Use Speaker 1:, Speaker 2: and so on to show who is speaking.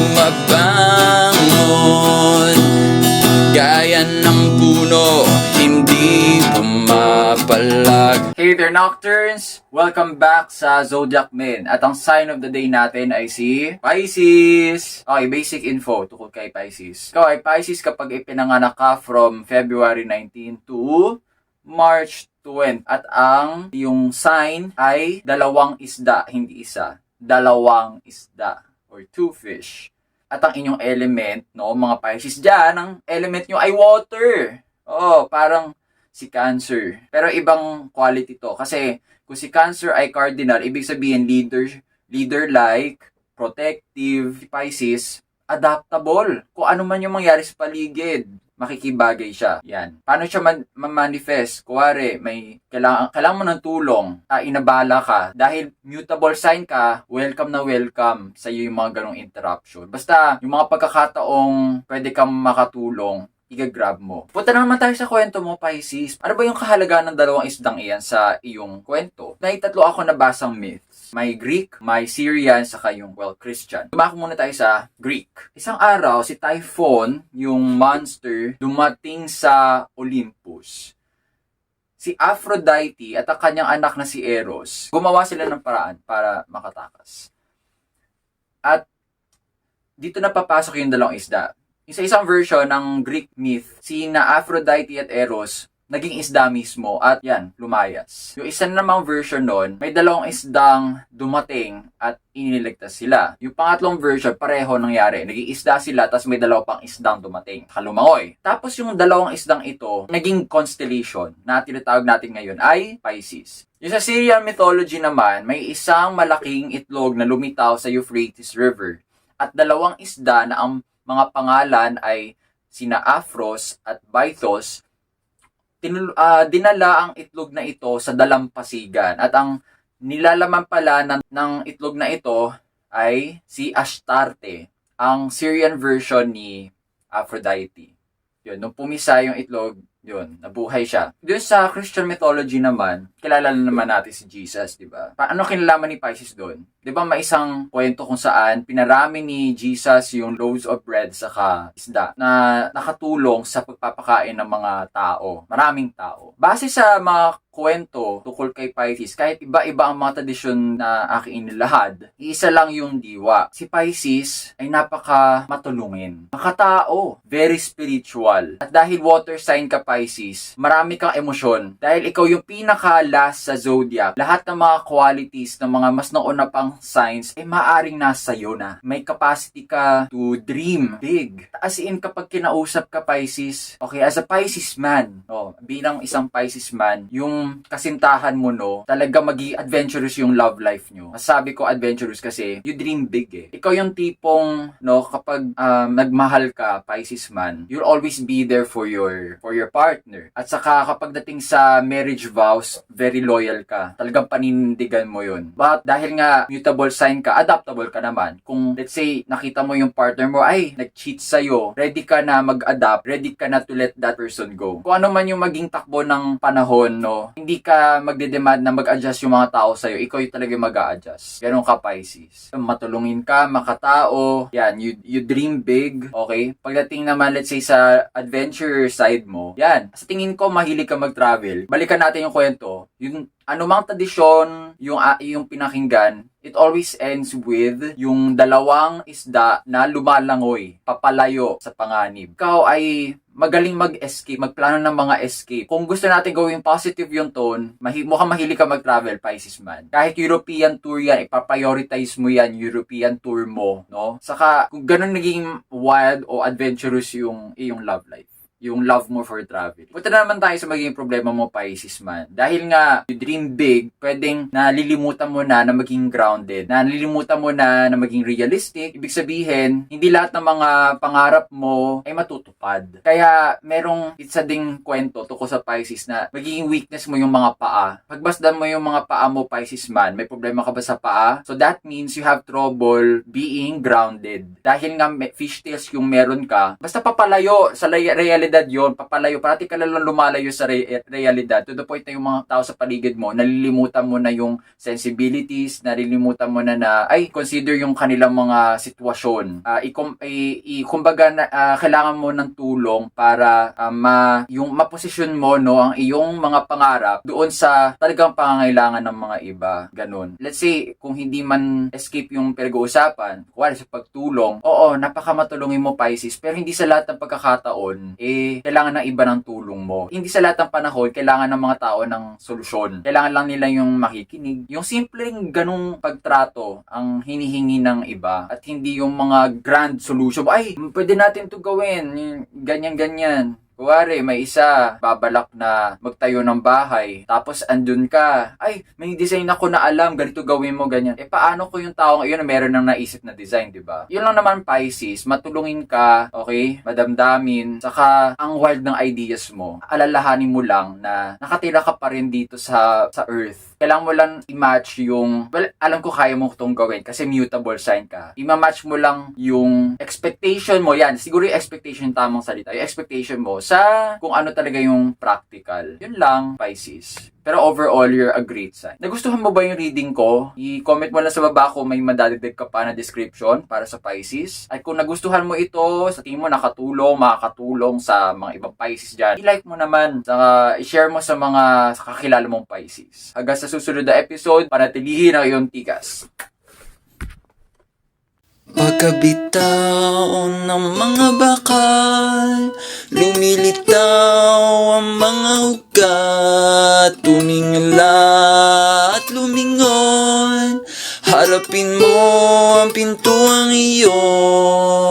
Speaker 1: bumabangon, gaya ng puno, hindi pumapalag.
Speaker 2: Hey there, Nocturnes! Welcome back sa Zodiac Men. At ang sign of the day natin ay si Pisces. Okay, basic info tungkol kay Pisces. Ikaw ay Pisces kapag ipinanganak ka from February 19 to March 20. At ang yung sign ay dalawang isda, hindi isa. Dalawang isda or two fish. At ang inyong element, no, mga Pisces dyan, ang element nyo ay water. Oh, parang si Cancer. Pero ibang quality to. Kasi kung si Cancer ay cardinal, ibig sabihin leader-like, protective. Si Pisces, adaptable. Kung ano man yung mangyari sa paligid, makikibagay siya. Yan. Paano siya manifest? Kuwari, may kailangan mo ng tulong, inabala ka. Dahil mutable sign ka, welcome na welcome sa iyo yung mga ganong interruption. Basta, yung mga pagkakataong pwede kang makatulong, i-grab mo. Punta na naman tayo sa kwento mo, Pisces. Ano ba yung kahalagaan ng dalawang isdang iyan sa iyong kwento? May tatlo ako nabasang myths. May Greek, may Syrian, saka yung, Christian. Dumako muna tayo sa Greek. Isang araw, si Typhon, yung monster, dumating sa Olympus. Si Aphrodite at ang kanyang anak na si Eros, gumawa sila ng paraan para makatakas. At dito na papasok yung dalawang isda. Sa isang version ng Greek myth, si Aphrodite at Eros naging isda mismo at yan, lumayas. Yung isa namang version nun, may dalawang isdang dumating at iniligtas sila. Yung pangatlong version, pareho nangyari. Naging isda sila, tapos may dalawa pang isdang dumating. Kalumangoy. Tapos yung dalawang isdang ito, naging constellation na tinatawag natin ngayon ay Pisces. Yung sa Syrian mythology naman, may isang malaking itlog na lumitaw sa Euphrates River. At dalawang isda na ang mga pangalan ay sina Aphros at Bythos, dinala ang itlog na ito sa dalampasigan. At ang nilalaman pala ng itlog na ito ay si Astarte, ang Syrian version ni Aphrodite. Yun, nung pumisa yung itlog, yun, nabuhay siya. Doon sa Christian mythology naman, kilala na naman natin si Jesus, di ba? Paano kinalaman ni Pisces doon? Di ba may isang kwento kung saan pinarami ni Jesus yung loaves of bread saka isda na nakatulong sa pagpapakain ng mga tao, maraming tao. Base sa mga kwento tungkol kay Pisces, kahit iba-iba ang mga tradisyon na aking inilahad, isa lang yung diwa. Si Pisces ay napaka matulungin. Makatao, very spiritual. At dahil water sign ka, Pisces, marami kang emosyon. Dahil ikaw yung pinaka-last sa zodiac, lahat ng mga qualities ng mga mas nauna pang signs ay maaring nasa iyo na. May capacity ka to dream big. As in, kapag kinausap ka, Pisces, okay, as a Pisces man, bilang isang Pisces man, yung kasintahan mo, talaga maging adventurous yung love life nyo. Masabi ko adventurous kasi you dream big eh. Ikaw yung tipong, kapag nagmahal ka, Pisces man, you'll always be there for your partner. At saka kapag dating sa marriage vows, very loyal ka. Talagang paninindigan mo yun. But dahil nga mutable sign ka, adaptable ka naman. Kung let's say, nakita mo yung partner mo ay nag-cheat sa'yo, ready ka na mag-adapt, ready ka na to let that person go. Kung ano man yung maging takbo ng panahon, hindi ka magde-demand na mag-adjust yung mga tao sa'yo, ikaw yung talaga mag-a-adjust. Ganun ka, Pisces. Matulungin ka, makatao, yan, you dream big, okay? Pagdating naman, let's say, sa adventure side mo, yan, sa tingin ko, mahilig ka mag-travel. Balikan natin yung kwento, yung anumang tradisyon yung pinakinggan, it always ends with yung dalawang isda na lumalangoy, papalayo sa panganib. Ikaw ay magaling mag-escape, magplano ng mga escape. Kung gusto natin gawing positive yung tone, mukhang mahilig ka mag-travel, Pisces man. Kahit European tour yan, ipaprioritize mo yan, European tour mo, Saka, kung ganun naging wild o adventurous yung iyong love life, yung love mo for travel. Punta na naman tayo sa magiging problema mo, Pisces man. Dahil nga, you dream big, pwedeng nalilimutan mo na maging grounded. Nalilimutan mo na maging realistic. Ibig sabihin, hindi lahat ng mga pangarap mo ay matutupad. Kaya, merong isa ding kwento tungkol sa Pisces na magiging weakness mo yung mga paa. Pagbasdan mo yung mga paa mo, Pisces man, may problema ka ba sa paa? So that means you have trouble being grounded. Dahil nga fishtails yung meron ka, basta papalayo sa reality realidad yon, papalayo, parati ka lang lumalayo sa realidad, to the point na yung mga tao sa paligid mo, nalilimutan mo na yung sensibilities, nalilimutan mo na ay, consider yung kanilang mga sitwasyon. Kumbaga, kailangan mo ng tulong para yung maposisyon mo, no, ang iyong mga pangarap doon sa talagang pangangailangan ng mga iba. Ganun. Let's say, kung hindi man escape yung pinag-uusapan, kuwari sa pagtulong, oo, napakamatulungin mo, Pisces, pero hindi sa lahat ng pagkakataon, kailangan ng iba ng tulong mo. Hindi sa lahat ng panahon, kailangan ng mga tao ng solusyon. Kailangan lang nila yung makikinig. Yung simpleng ganung pagtrato ang hinihingi ng iba at hindi yung mga grand solution. Ay, pwede natin to gawin. Ganyan-ganyan. Kuwari, may isa, babalak na magtayo ng bahay, tapos andun ka, ay, may design ako na alam, ganito gawin mo, ganyan. Paano ko yung taong iyon na meron ng naisip na design, di ba? Yun lang naman, Pisces, matulungin ka, okay, madamdamin, saka ang wild ng ideas mo, alalahanin mo lang na nakatira ka pa rin dito sa Earth. Kailangan mo lang i-match yung, well, alam ko kaya mo itong gawin kasi mutable sign ka. I-match mo lang yung expectation mo, yan, siguro yung expectation tamang salita, yung expectation mo sa kung ano talaga yung practical. Yun lang, Pisces. Pero overall, you're a great sign. Nagustuhan mo ba yung reading ko? I-comment mo lang sa baba kung may madadagdag ka pa na description para sa Pisces. At kung nagustuhan mo ito, sa tingin mo makakatulong sa mga ibang Pisces dyan, i-like mo naman. Saka i-share mo sa mga kakilala mong Pisces. Hanggang sa susunod na episode, panatilihin ang iyong tikas.
Speaker 1: Pagkabitaw ng mga bakal, lumilitaw ang mga ugat, tumingala at lumingon, harapin mo ang pintuang iyon.